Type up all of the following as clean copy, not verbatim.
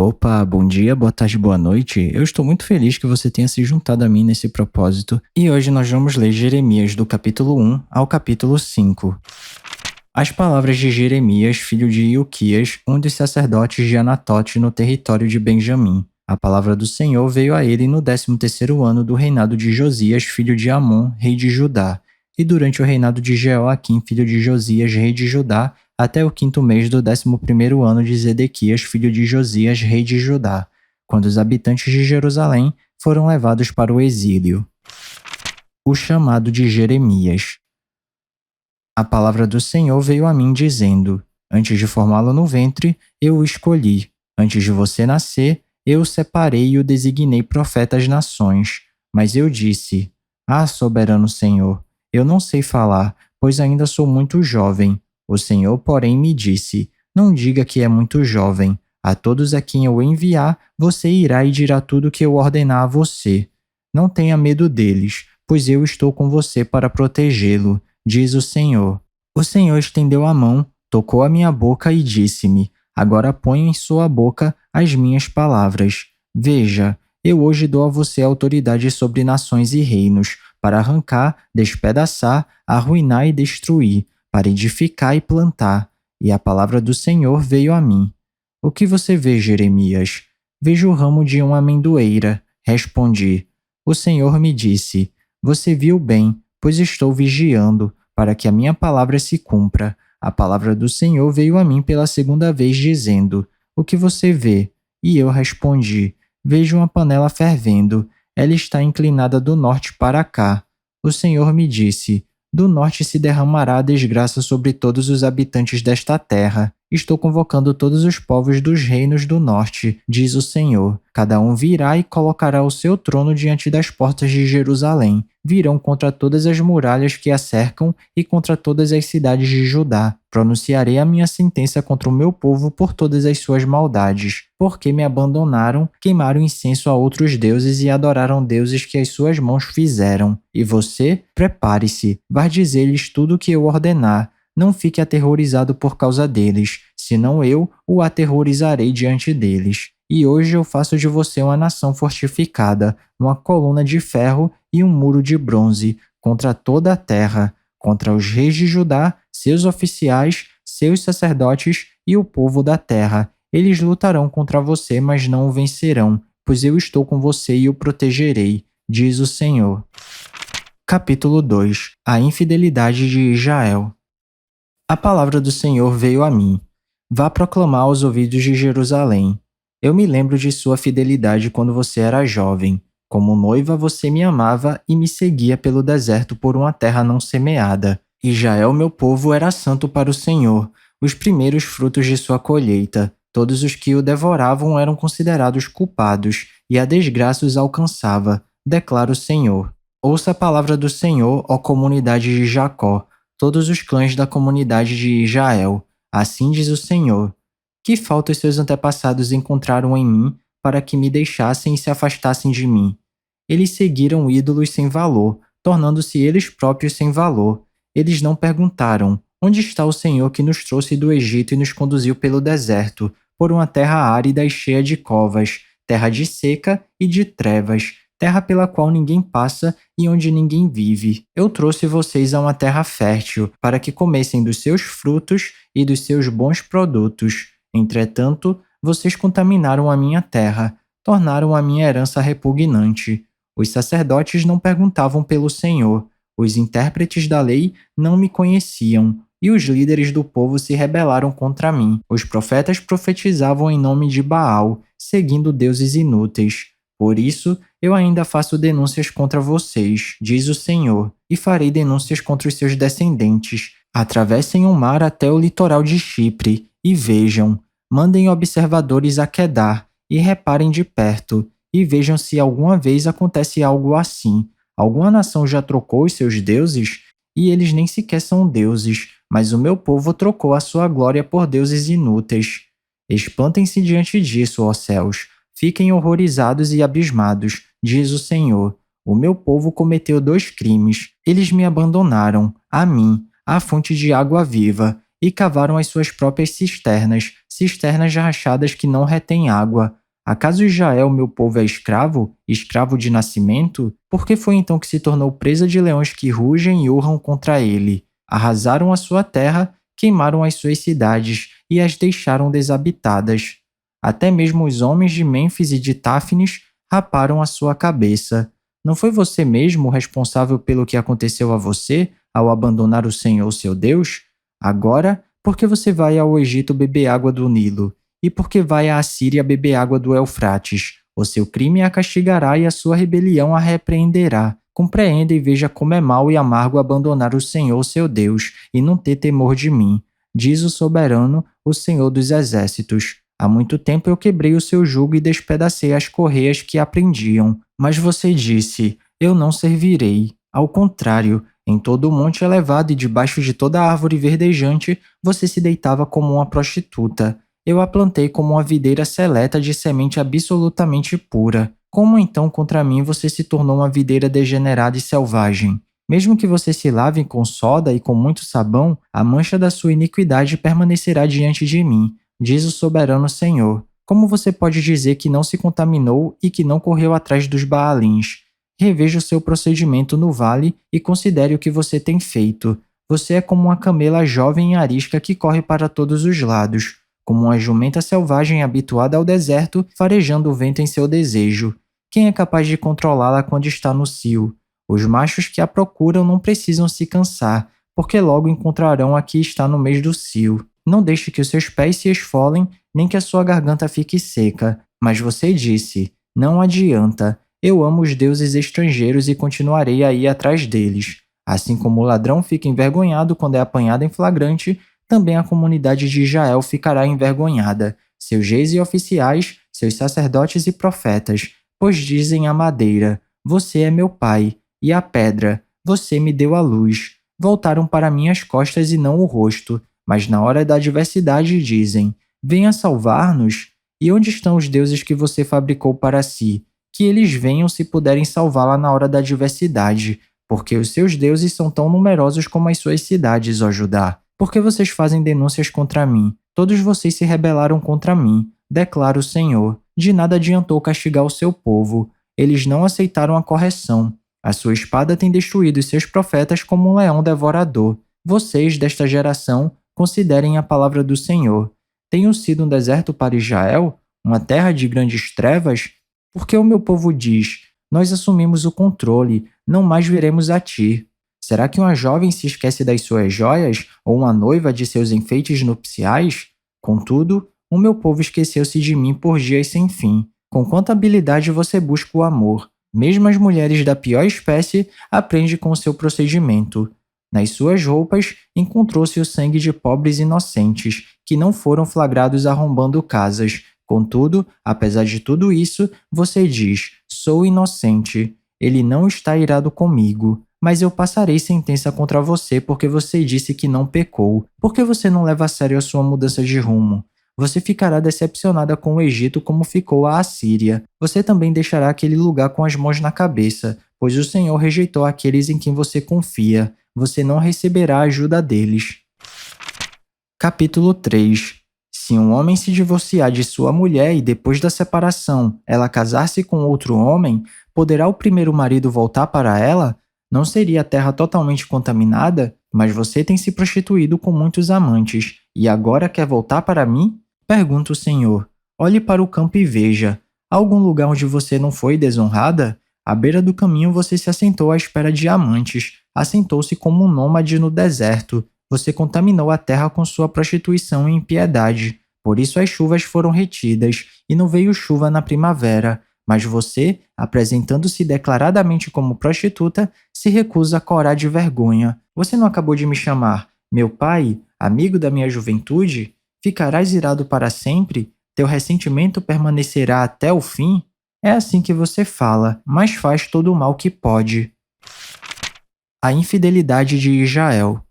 Opa, bom dia, boa tarde, boa noite. Eu estou muito feliz que você tenha se juntado a mim nesse propósito. E hoje nós vamos ler Jeremias do capítulo 1 ao capítulo 5. As palavras de Jeremias, filho de Ilquias, um dos sacerdotes de Anatote no território de Benjamim. A palavra do Senhor veio a ele no 13º ano do reinado de Josias, filho de Amon, rei de Judá, e durante o reinado de Jeoaquim, filho de Josias, rei de Judá, até o 5º mês do 11º ano de Zedequias, filho de Josias, rei de Judá, quando os habitantes de Jerusalém foram levados para o exílio. O chamado de Jeremias. A palavra do Senhor veio a mim dizendo: Antes de formá-lo no ventre, eu o escolhi. Antes de você nascer, eu o separei e o designei profeta às nações. Mas eu disse: Ah, soberano Senhor, eu não sei falar, pois ainda sou muito jovem. O Senhor, porém, me disse: Não diga que é muito jovem. A todos a quem eu enviar, você irá e dirá tudo o que eu ordenar a você. Não tenha medo deles, pois eu estou com você para protegê-lo, diz o Senhor. O Senhor estendeu a mão, tocou a minha boca e disse-me: Agora ponha em sua boca as minhas palavras. Veja, eu hoje dou a você autoridade sobre nações e reinos, para arrancar, despedaçar, arruinar e destruir, para edificar e plantar. E a palavra do Senhor veio a mim. O que você vê, Jeremias? Vejo o ramo de uma amendoeira. Respondi. O Senhor me disse: Você viu bem, pois estou vigiando, para que a minha palavra se cumpra. A palavra do Senhor veio a mim pela segunda vez, dizendo: O que você vê? E eu respondi: Vejo uma panela fervendo. Ela está inclinada do norte para cá. O Senhor me disse: Do norte se derramará a desgraça sobre todos os habitantes desta terra. Estou convocando todos os povos dos reinos do norte, diz o Senhor. Cada um virá e colocará o seu trono diante das portas de Jerusalém. Virão contra todas as muralhas que a cercam e contra todas as cidades de Judá. Pronunciarei a minha sentença contra o meu povo por todas as suas maldades, porque me abandonaram, queimaram incenso a outros deuses e adoraram deuses que as suas mãos fizeram. E você, prepare-se, vá dizer-lhes tudo o que eu ordenar. Não fique aterrorizado por causa deles, senão eu o aterrorizarei diante deles. E hoje eu faço de você uma nação fortificada, uma coluna de ferro e um muro de bronze, contra toda a terra, contra os reis de Judá, seus oficiais, seus sacerdotes e o povo da terra. Eles lutarão contra você, mas não o vencerão, pois eu estou com você e o protegerei, diz o Senhor. Capítulo 2. A infidelidade de Israel. A palavra do Senhor veio a mim. Vá proclamar aos ouvidos de Jerusalém. Eu me lembro de sua fidelidade quando você era jovem. Como noiva você me amava e me seguia pelo deserto por uma terra não semeada. Israel, meu povo, era santo para o Senhor, os primeiros frutos de sua colheita. Todos os que o devoravam eram considerados culpados, e a desgraça os alcançava, declara o Senhor. Ouça a palavra do Senhor, ó comunidade de Jacó, todos os clãs da comunidade de Israel. Assim diz o Senhor: Que faltas seus antepassados encontraram em mim para que me deixassem e se afastassem de mim? Eles seguiram ídolos sem valor, tornando-se eles próprios sem valor. Eles não perguntaram: Onde está o Senhor que nos trouxe do Egito e nos conduziu pelo deserto, por uma terra árida e cheia de covas, terra de seca e de trevas, terra pela qual ninguém passa e onde ninguém vive? Eu trouxe vocês a uma terra fértil, para que comessem dos seus frutos e dos seus bons produtos. Entretanto, vocês contaminaram a minha terra, tornaram a minha herança repugnante. Os sacerdotes não perguntavam pelo Senhor, os intérpretes da lei não me conheciam, e os líderes do povo se rebelaram contra mim. Os profetas profetizavam em nome de Baal, seguindo deuses inúteis. Por isso, eu ainda faço denúncias contra vocês, diz o Senhor, e farei denúncias contra os seus descendentes. Atravessem o mar até o litoral de Chipre, e vejam. Mandem observadores a Quedar, e reparem de perto, e vejam se alguma vez acontece algo assim. Alguma nação já trocou os seus deuses? E eles nem sequer são deuses, mas o meu povo trocou a sua glória por deuses inúteis. Espantem-se diante disso, ó céus. Fiquem horrorizados e abismados, diz o Senhor. O meu povo cometeu 2 crimes. Eles me abandonaram, a mim, a fonte de água viva, e cavaram as suas próprias cisternas, cisternas rachadas que não retêm água. Acaso Israel, meu povo, é escravo, escravo de nascimento? Por que foi então que se tornou presa de leões que rugem e urram contra ele? Arrasaram a sua terra, queimaram as suas cidades e as deixaram desabitadas. Até mesmo os homens de Mênfis e de Táfnis raparam a sua cabeça. Não foi você mesmo o responsável pelo que aconteceu a você ao abandonar o Senhor, seu Deus? Agora, por que você vai ao Egito beber água do Nilo? E por que vai à Assíria beber água do Eufrates? O seu crime a castigará e a sua rebelião a repreenderá. Compreenda e veja como é mau e amargo abandonar o Senhor, seu Deus, e não ter temor de mim, diz o soberano, o Senhor dos exércitos. Há muito tempo eu quebrei o seu jugo e despedacei as correias que aprendiam. Mas você disse, eu não servirei. Ao contrário, em todo o monte elevado e debaixo de toda árvore verdejante, você se deitava como uma prostituta. Eu a plantei como uma videira seleta de semente absolutamente pura. Como então contra mim você se tornou uma videira degenerada e selvagem? Mesmo que você se lave com soda e com muito sabão, a mancha da sua iniquidade permanecerá diante de mim, diz o soberano Senhor. Como você pode dizer que não se contaminou e que não correu atrás dos Baalins? Reveja o seu procedimento no vale e considere o que você tem feito. Você é como uma camela jovem e arisca que corre para todos os lados, como uma jumenta selvagem habituada ao deserto, farejando o vento em seu desejo. Quem é capaz de controlá-la quando está no cio? Os machos que a procuram não precisam se cansar, porque logo encontrarão a que está no mês do cio. Não deixe que os seus pés se esfolem, nem que a sua garganta fique seca. Mas você disse, não adianta. Eu amo os deuses estrangeiros e continuarei a ir atrás deles. Assim como o ladrão fica envergonhado quando é apanhado em flagrante, também a comunidade de Israel ficará envergonhada, seus reis e oficiais, seus sacerdotes e profetas, pois dizem à madeira, você é meu pai, e à pedra, você me deu a luz. Voltaram para minhas costas e não o rosto, mas na hora da adversidade dizem, venha salvar-nos. E onde estão os deuses que você fabricou para si? Que eles venham se puderem salvá-la na hora da adversidade, porque os seus deuses são tão numerosos como as suas cidades, ó Judá. Por que vocês fazem denúncias contra mim? Todos vocês se rebelaram contra mim, declara o Senhor. De nada adiantou castigar o seu povo. Eles não aceitaram a correção. A sua espada tem destruído os seus profetas como um leão devorador. Vocês, desta geração, considerem a palavra do Senhor. Tenho sido um deserto para Israel, uma terra de grandes trevas? Porque o meu povo diz, nós assumimos o controle, não mais viremos a ti. Será que uma jovem se esquece das suas joias, ou uma noiva de seus enfeites nupciais? Contudo, o meu povo esqueceu-se de mim por dias sem fim. Com quanta habilidade você busca o amor. Mesmo as mulheres da pior espécie aprendem com o seu procedimento. Nas suas roupas encontrou-se o sangue de pobres inocentes, que não foram flagrados arrombando casas. Contudo, apesar de tudo isso, você diz, sou inocente. Ele não está irado comigo. Mas eu passarei sentença contra você porque você disse que não pecou. Por que você não leva a sério a sua mudança de rumo? Você ficará decepcionada com o Egito como ficou a Assíria. Você também deixará aquele lugar com as mãos na cabeça, pois o Senhor rejeitou aqueles em quem você confia. Você não receberá a ajuda deles. Capítulo 3. Se um homem se divorciar de sua mulher e depois da separação ela casar-se com outro homem, poderá o primeiro marido voltar para ela? Não seria a terra totalmente contaminada? Mas você tem se prostituído com muitos amantes, e agora quer voltar para mim? Pergunta o Senhor. Olhe para o campo e veja. Há algum lugar onde você não foi desonrada? À beira do caminho você se assentou à espera de amantes. Assentou-se como um nômade no deserto. Você contaminou a terra com sua prostituição e impiedade. Por isso as chuvas foram retidas, e não veio chuva na primavera. Mas você, apresentando-se declaradamente como prostituta, se recusa a corar de vergonha. Você não acabou de me chamar, meu pai, amigo da minha juventude? Ficarás irado para sempre? Teu ressentimento permanecerá até o fim? É assim que você fala, mas faz todo o mal que pode. A infidelidade de Israel.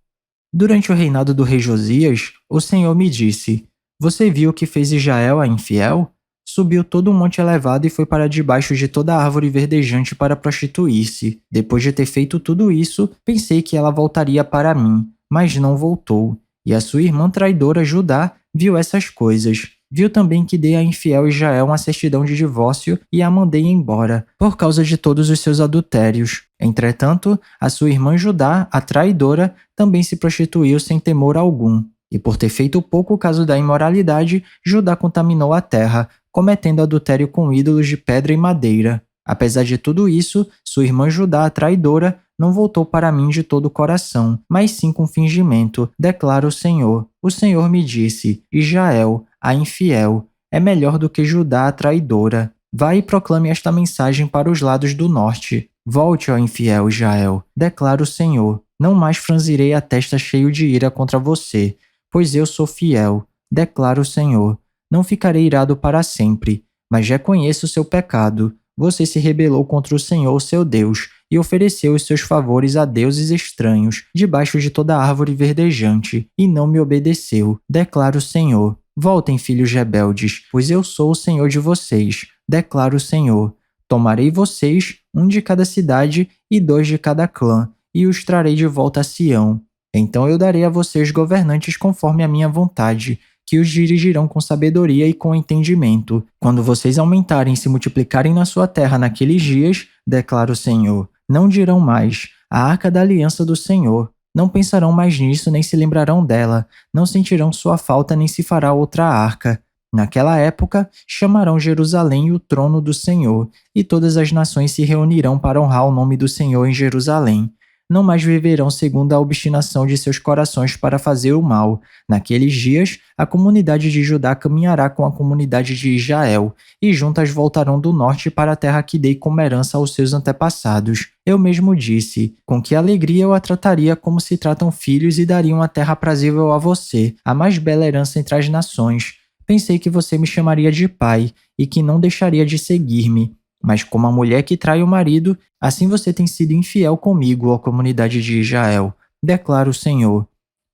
Durante o reinado do rei Josias, o Senhor me disse, você viu o que fez Israel a infiel? Subiu todo um monte elevado e foi para debaixo de toda a árvore verdejante para prostituir-se. Depois de ter feito tudo isso, pensei que ela voltaria para mim, mas não voltou. E a sua irmã traidora Judá viu essas coisas. Viu também que dei à infiel Israel uma certidão de divórcio e a mandei embora, por causa de todos os seus adultérios. Entretanto, a sua irmã Judá, a traidora, também se prostituiu sem temor algum. E por ter feito pouco caso da imoralidade, Judá contaminou a terra, cometendo adultério com ídolos de pedra e madeira. Apesar de tudo isso, sua irmã Judá, a traidora, não voltou para mim de todo o coração, mas sim com fingimento, declara o Senhor. O Senhor me disse: Israel, a infiel, é melhor do que Judá, a traidora. Vai e proclame esta mensagem para os lados do norte. Volte, ó infiel Israel, declara o Senhor. Não mais franzirei a testa cheio de ira contra você, pois eu sou fiel, declara o Senhor. Não ficarei irado para sempre, mas reconheço o seu pecado. Você se rebelou contra o Senhor, seu Deus, e ofereceu os seus favores a deuses estranhos, debaixo de toda árvore verdejante, e não me obedeceu, declara o Senhor. Voltem, filhos rebeldes, pois eu sou o Senhor de vocês, declara o Senhor. Tomarei vocês, um de cada cidade e 2 de cada clã, e os trarei de volta a Sião. Então eu darei a vocês governantes conforme a minha vontade, que os dirigirão com sabedoria e com entendimento. Quando vocês aumentarem e se multiplicarem na sua terra naqueles dias, declara o Senhor, não dirão mais, a arca da aliança do Senhor. Não pensarão mais nisso, nem se lembrarão dela. Não sentirão sua falta, nem se fará outra arca. Naquela época, chamarão Jerusalém o trono do Senhor, e todas as nações se reunirão para honrar o nome do Senhor em Jerusalém. Não mais viverão segundo a obstinação de seus corações para fazer o mal. Naqueles dias, a comunidade de Judá caminhará com a comunidade de Israel, e juntas voltarão do norte para a terra que dei como herança aos seus antepassados. Eu mesmo disse, com que alegria eu a trataria como se tratam filhos e daria uma terra aprazível a você, a mais bela herança entre as nações. Pensei que você me chamaria de pai, e que não deixaria de seguir-me. Mas como a mulher que trai o marido, assim você tem sido infiel comigo, ó comunidade de Israel, declara o Senhor.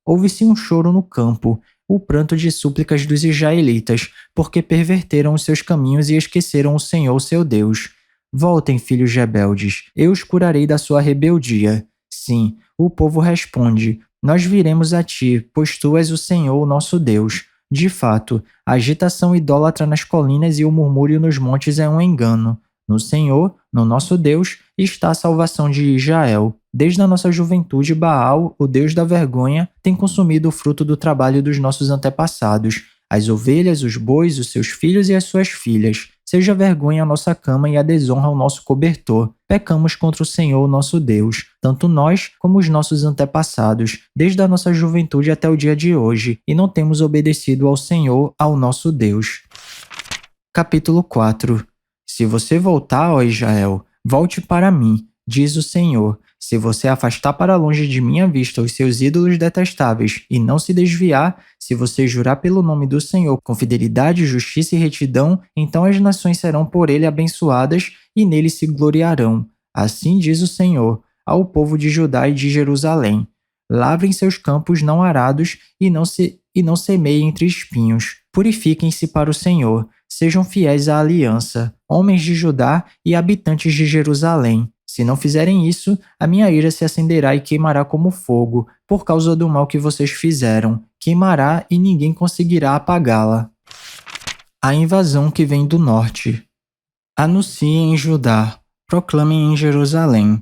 Houve-se um choro no campo, o pranto de súplicas dos israelitas, porque perverteram os seus caminhos e esqueceram o Senhor, seu Deus. Voltem, filhos rebeldes, eu os curarei da sua rebeldia. Sim, o povo responde, nós viremos a ti, pois tu és o Senhor, o nosso Deus. De fato, a agitação idólatra nas colinas e o murmúrio nos montes é um engano. No Senhor, no nosso Deus, está a salvação de Israel. Desde a nossa juventude, Baal, o Deus da vergonha, tem consumido o fruto do trabalho dos nossos antepassados, as ovelhas, os bois, os seus filhos e as suas filhas. Seja vergonha a nossa cama e a desonra ao nosso cobertor. Pecamos contra o Senhor, nosso Deus, tanto nós como os nossos antepassados, desde a nossa juventude até o dia de hoje, e não temos obedecido ao Senhor, ao nosso Deus. Capítulo 4. Se você voltar, ó Israel, volte para mim, diz o Senhor. Se você afastar para longe de minha vista os seus ídolos detestáveis e não se desviar, se você jurar pelo nome do Senhor com fidelidade, justiça e retidão, então as nações serão por ele abençoadas e nele se gloriarão. Assim diz o Senhor ao povo de Judá e de Jerusalém. Lavrem seus campos não arados e não semeiem entre espinhos. Purifiquem-se para o Senhor. Sejam fiéis à aliança, homens de Judá e habitantes de Jerusalém. Se não fizerem isso, a minha ira se acenderá e queimará como fogo, por causa do mal que vocês fizeram. Queimará e ninguém conseguirá apagá-la. A invasão que vem do norte. Anunciem em Judá, proclamem em Jerusalém.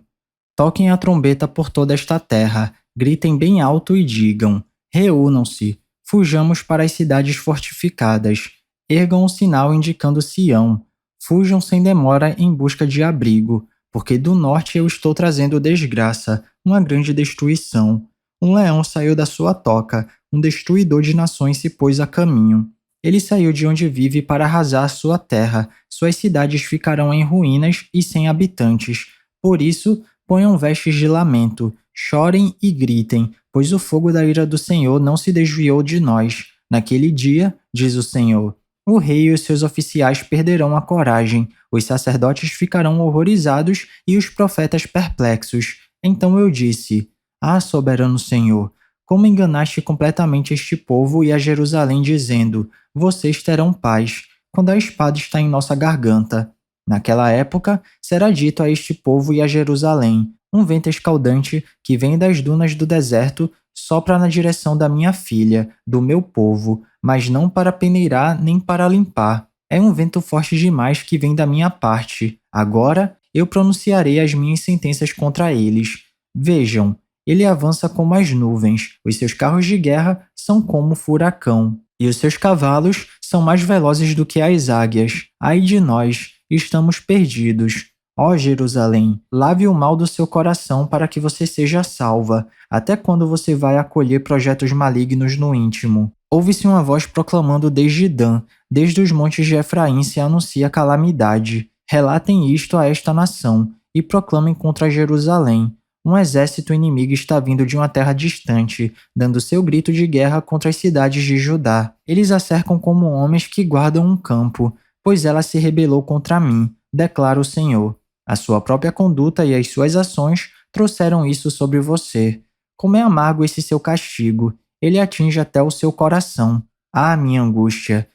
Toquem a trombeta por toda esta terra, gritem bem alto e digam: reúnam-se, fujamos para as cidades fortificadas. Ergam um sinal indicando Sião. Fujam sem demora em busca de abrigo, porque do norte eu estou trazendo desgraça, uma grande destruição. Um leão saiu da sua toca, um destruidor de nações se pôs a caminho. Ele saiu de onde vive para arrasar sua terra, suas cidades ficarão em ruínas e sem habitantes. Por isso, ponham vestes de lamento, chorem e gritem, pois o fogo da ira do Senhor não se desviou de nós. Naquele dia, diz o Senhor, o rei e os seus oficiais perderão a coragem, os sacerdotes ficarão horrorizados e os profetas perplexos. Então eu disse: Ah, soberano Senhor, como enganaste completamente este povo e a Jerusalém dizendo: vocês terão paz, quando a espada está em nossa garganta. Naquela época, será dito a este povo e a Jerusalém: um vento escaldante que vem das dunas do deserto sopra na direção da minha filha, do meu povo, mas não para peneirar nem para limpar. É um vento forte demais que vem da minha parte. Agora eu pronunciarei as minhas sentenças contra eles. Vejam, ele avança como as nuvens, os seus carros de guerra são como furacão, e os seus cavalos são mais velozes do que as águias. Ai de nós, estamos perdidos. Ó Jerusalém, lave o mal do seu coração para que você seja salva. Até quando você vai acolher projetos malignos no íntimo? Ouve-se uma voz proclamando desde Dan, desde os montes de Efraim se anuncia calamidade. Relatem isto a esta nação e proclamem contra Jerusalém. Um exército inimigo está vindo de uma terra distante, dando seu grito de guerra contra as cidades de Judá. Eles a cercam como homens que guardam um campo, pois ela se rebelou contra mim, declara o Senhor. A sua própria conduta e as suas ações trouxeram isso sobre você. Como é amargo esse seu castigo, ele atinge até o seu coração. Ah, minha angústia,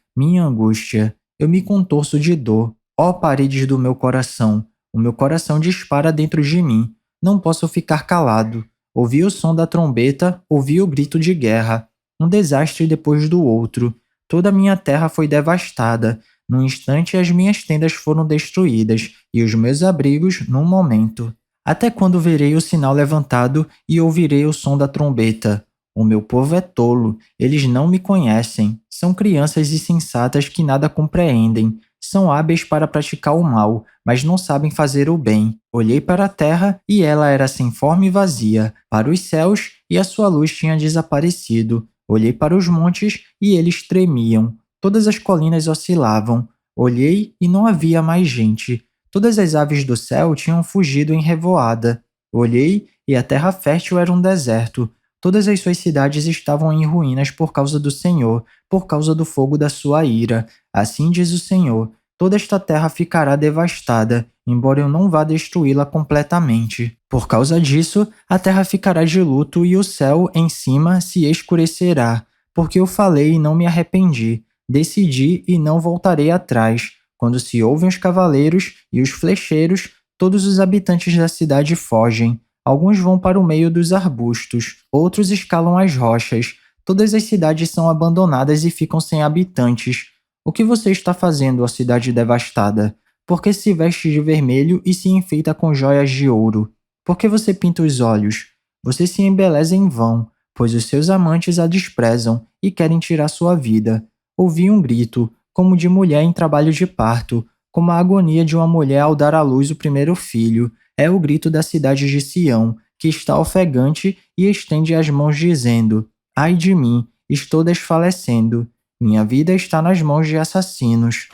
eu me contorço de dor. Ó paredes do meu coração, o meu coração dispara dentro de mim. Não posso ficar calado. Ouvi o som da trombeta, ouvi o grito de guerra. Um desastre depois do outro. Toda a minha terra foi devastada. Num instante as minhas tendas foram destruídas, e os meus abrigos num momento. Até quando verei o sinal levantado e ouvirei o som da trombeta? O meu povo é tolo, eles não me conhecem. São crianças insensatas que nada compreendem. São hábeis para praticar o mal, mas não sabem fazer o bem. Olhei para a terra e ela era sem forma e vazia, para os céus e a sua luz tinha desaparecido. Olhei para os montes e eles tremiam. Todas as colinas oscilavam. Olhei e não havia mais gente. Todas as aves do céu tinham fugido em revoada. Olhei e a terra fértil era um deserto. Todas as suas cidades estavam em ruínas por causa do Senhor, por causa do fogo da sua ira. Assim diz o Senhor, toda esta terra ficará devastada, embora eu não vá destruí-la completamente. Por causa disso, a terra ficará de luto e o céu em cima se escurecerá, porque eu falei e não me arrependi, decidi e não voltarei atrás. Quando se ouvem os cavaleiros e os flecheiros, todos os habitantes da cidade fogem. Alguns vão para o meio dos arbustos, outros escalam as rochas. Todas as cidades são abandonadas e ficam sem habitantes. O que você está fazendo, ó cidade devastada? Por que se veste de vermelho e se enfeita com joias de ouro? Por que você pinta os olhos? Você se embeleza em vão, pois os seus amantes a desprezam e querem tirar sua vida. Ouvi um grito, como de mulher em trabalho de parto, como a agonia de uma mulher ao dar à luz o primeiro filho. É o grito da cidade de Sião, que está ofegante e estende as mãos dizendo: Ai de mim, estou desfalecendo. Minha vida está nas mãos de assassinos.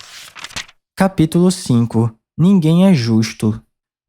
Capítulo 5. Ninguém é justo.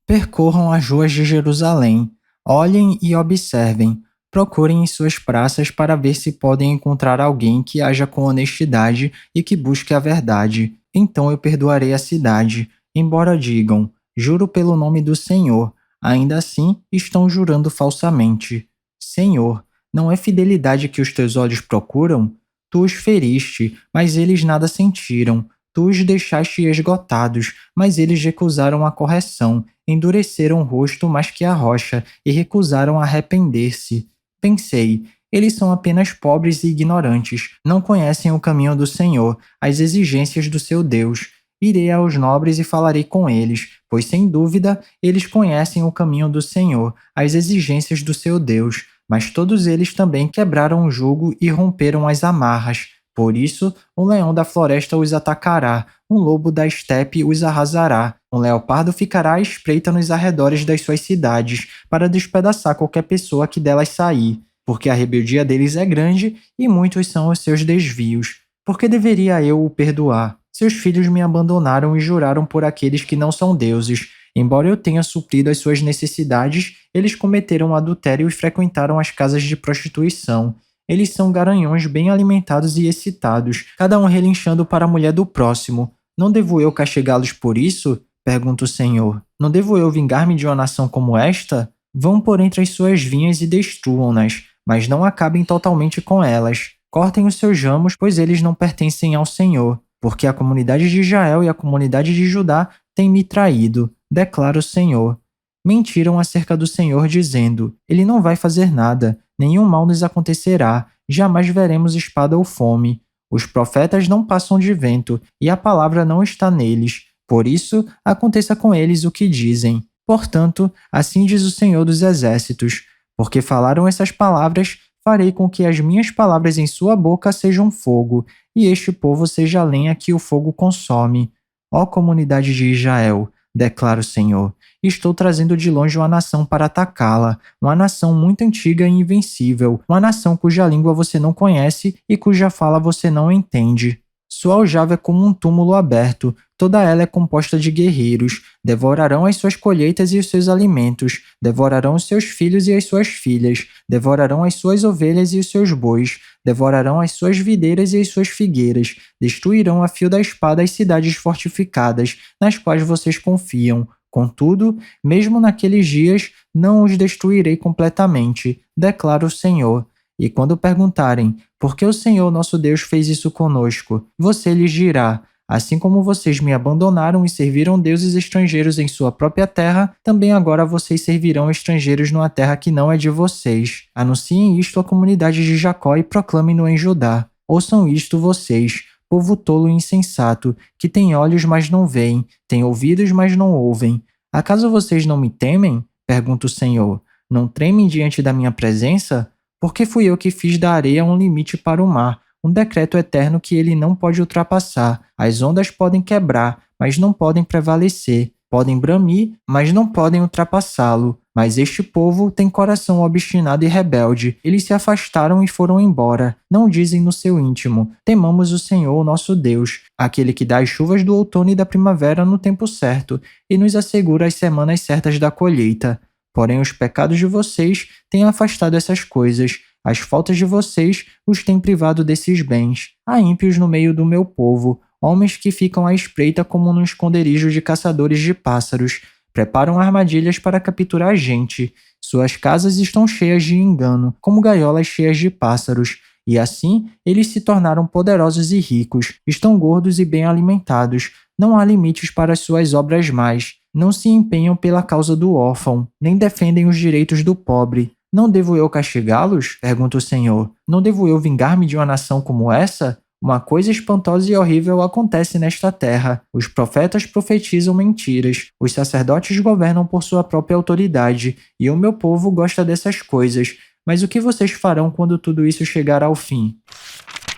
Percorram as ruas de Jerusalém. Olhem e observem. Procurem em suas praças para ver se podem encontrar alguém que haja com honestidade e que busque a verdade. Então eu perdoarei a cidade. Embora digam: juro pelo nome do Senhor, ainda assim estão jurando falsamente. Senhor, não é fidelidade que os teus olhos procuram? Tu os feriste, mas eles nada sentiram. Tu os deixaste esgotados, mas eles recusaram a correção, endureceram o rosto mais que a rocha e recusaram arrepender-se. Pensei, eles são apenas pobres e ignorantes, não conhecem o caminho do Senhor, as exigências do seu Deus. Irei aos nobres e falarei com eles, pois sem dúvida eles conhecem o caminho do Senhor, as exigências do seu Deus, mas todos eles também quebraram o jugo e romperam as amarras. Por isso, um leão da floresta os atacará, um lobo da estepe os arrasará, um leopardo ficará à espreita nos arredores das suas cidades, para despedaçar qualquer pessoa que delas sair, porque a rebeldia deles é grande e muitos são os seus desvios. Por que deveria eu o perdoar? Seus filhos me abandonaram e juraram por aqueles que não são deuses. Embora eu tenha suprido as suas necessidades, eles cometeram adultério e frequentaram as casas de prostituição. Eles são garanhões bem alimentados e excitados, cada um relinchando para a mulher do próximo. Não devo eu castigá-los por isso? Pergunta o Senhor. Não devo eu vingar-me de uma nação como esta? Vão por entre as suas vinhas e destruam-nas, mas não acabem totalmente com elas. Cortem os seus ramos, pois eles não pertencem ao Senhor. Porque a comunidade de Israel e a comunidade de Judá têm me traído, declara o Senhor. Mentiram acerca do Senhor, dizendo: Ele não vai fazer nada, nenhum mal nos acontecerá, jamais veremos espada ou fome. Os profetas não passam de vento, e a palavra não está neles. Por isso, aconteça com eles o que dizem. Portanto, assim diz o Senhor dos Exércitos: porque falaram essas palavras, farei com que as minhas palavras em sua boca sejam fogo, e este povo seja a lenha que o fogo consome. Ó comunidade de Israel, declara o Senhor, estou trazendo de longe uma nação para atacá-la, uma nação muito antiga e invencível, uma nação cuja língua você não conhece e cuja fala você não entende. Sua aljava é como um túmulo aberto, toda ela é composta de guerreiros, devorarão as suas colheitas e os seus alimentos, devorarão os seus filhos e as suas filhas, devorarão as suas ovelhas e os seus bois, devorarão as suas videiras e as suas figueiras, destruirão a fio da espada as cidades fortificadas, nas quais vocês confiam. Contudo, mesmo naqueles dias, não os destruirei completamente, declara o Senhor. E quando perguntarem, por que o Senhor nosso Deus fez isso conosco? Você lhes dirá, assim como vocês me abandonaram e serviram deuses estrangeiros em sua própria terra, também agora vocês servirão estrangeiros numa terra que não é de vocês. Anunciem isto à comunidade de Jacó e proclamem-no em Judá. Ouçam isto vocês, povo tolo e insensato, que tem olhos, mas não veem, tem ouvidos, mas não ouvem. Acaso vocês não me temem? Pergunta o Senhor. Não tremem diante da minha presença? Porque fui eu que fiz da areia um limite para o mar, um decreto eterno que ele não pode ultrapassar. As ondas podem quebrar, mas não podem prevalecer. Podem bramir, mas não podem ultrapassá-lo. Mas este povo tem coração obstinado e rebelde. Eles se afastaram e foram embora. Não dizem no seu íntimo: temamos o Senhor, nosso Deus, aquele que dá as chuvas do outono e da primavera no tempo certo, e nos assegura as semanas certas da colheita. Porém, os pecados de vocês têm afastado essas coisas. As faltas de vocês os têm privado desses bens. Há ímpios no meio do meu povo, homens que ficam à espreita como num esconderijo de caçadores de pássaros. Preparam armadilhas para capturar a gente. Suas casas estão cheias de engano, como gaiolas cheias de pássaros. E assim, eles se tornaram poderosos e ricos. Estão gordos e bem alimentados. Não há limites para as suas obras mais. Não se empenham pela causa do órfão, nem defendem os direitos do pobre. Não devo eu castigá-los? Pergunta o Senhor. Não devo eu vingar-me de uma nação como essa? Uma coisa espantosa e horrível acontece nesta terra. Os profetas profetizam mentiras. Os sacerdotes governam por sua própria autoridade. E o meu povo gosta dessas coisas. Mas o que vocês farão quando tudo isso chegar ao fim?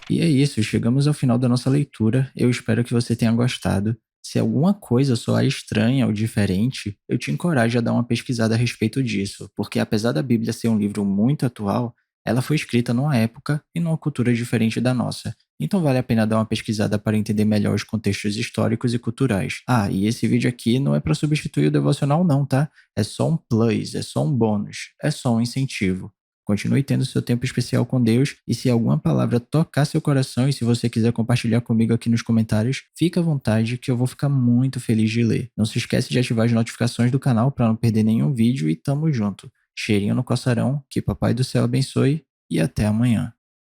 E é isso, chegamos ao final da nossa leitura. Eu espero que você tenha gostado. Se alguma coisa soar estranha ou diferente, eu te encorajo a dar uma pesquisada a respeito disso, porque apesar da Bíblia ser um livro muito atual, ela foi escrita numa época e numa cultura diferente da nossa. Então vale a pena dar uma pesquisada para entender melhor os contextos históricos e culturais. Ah, e esse vídeo aqui não é para substituir o devocional não, tá? É só um plus, é só um bônus, é só um incentivo. Continue tendo seu tempo especial com Deus e se alguma palavra tocar seu coração e se você quiser compartilhar comigo aqui nos comentários, fica à vontade que eu vou ficar muito feliz de ler. Não se esquece de ativar as notificações do canal para não perder nenhum vídeo e tamo junto. Cheirinho no coçarão, que Papai do Céu abençoe e até amanhã.